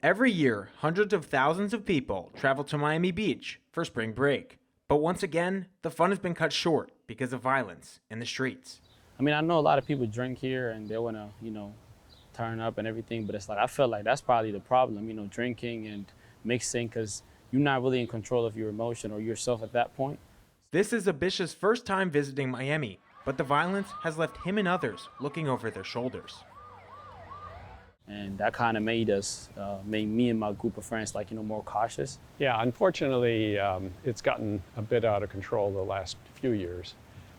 Every year, hundreds of thousands of people travel to Miami Beach for spring break. But once again, the fun has been cut short because of violence in the streets. I mean, I know a lot of people drink here and they want to, turn up and everything, but it's like, I feel like that's probably the problem, drinking and mixing, because you're not really in control of your emotion or yourself at that point. This is Abish's first time visiting Miami, but the violence has left him and others looking over their shoulders. And that kind of made me and my group of friends, more cautious. Yeah, unfortunately, it's gotten a bit out of control the last few years.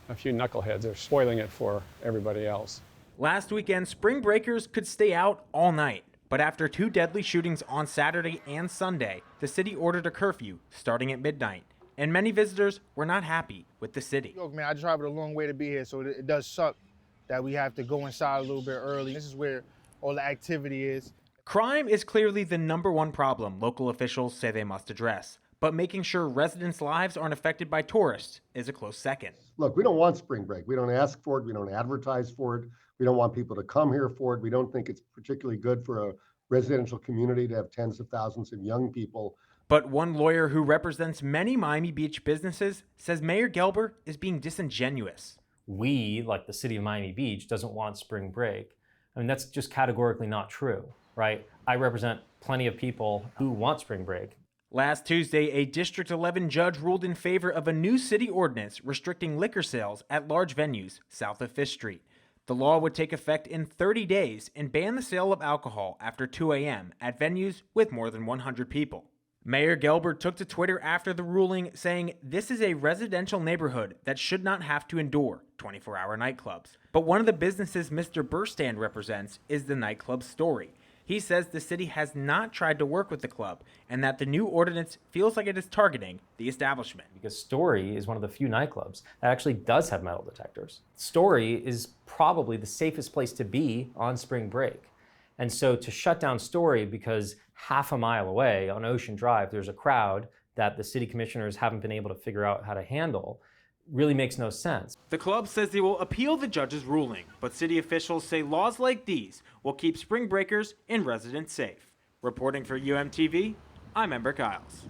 A few knuckleheads are spoiling it for everybody else. Last weekend, spring breakers could stay out all night. But after 2 deadly shootings on Saturday and Sunday, the city ordered a curfew starting at midnight. And many visitors were not happy with the city. Look, man, I traveled a long way to be here, so it does suck that we have to go inside a little bit early. This is where all the activity is. Crime is clearly the #1 problem local officials say they must address. But making sure residents' lives aren't affected by tourists is a close second. Look, we don't want spring break. We don't ask for it. We don't advertise for it. We don't want people to come here for it. We don't think it's particularly good for a residential community to have tens of thousands of young people. But one lawyer who represents many Miami Beach businesses says Mayor Gelber is being disingenuous. We, like the city of Miami Beach, doesn't want spring break. I mean, that's just categorically not true, right? I represent plenty of people who want spring break. Last Tuesday, a District 11 judge ruled in favor of a new city ordinance restricting liquor sales at large venues south of 5th Street. The law would take effect in 30 days and ban the sale of alcohol after 2 a.m. at venues with more than 100 people. Mayor Gelber took to Twitter after the ruling, saying this is a residential neighborhood that should not have to endure 24-hour nightclubs. But one of the businesses Mr. Burstand represents is the nightclub Story. He says the city has not tried to work with the club and that the new ordinance feels like it is targeting the establishment. Because Story is one of the few nightclubs that actually does have metal detectors. Story is probably the safest place to be on spring break. And so to shut down Story because half a mile away on Ocean Drive, there's a crowd that the city commissioners haven't been able to figure out how to handle really makes no sense. The club says they will appeal the judge's ruling, but city officials say laws like these will keep spring breakers and residents safe. Reporting for UMTV, I'm Ember Kiles.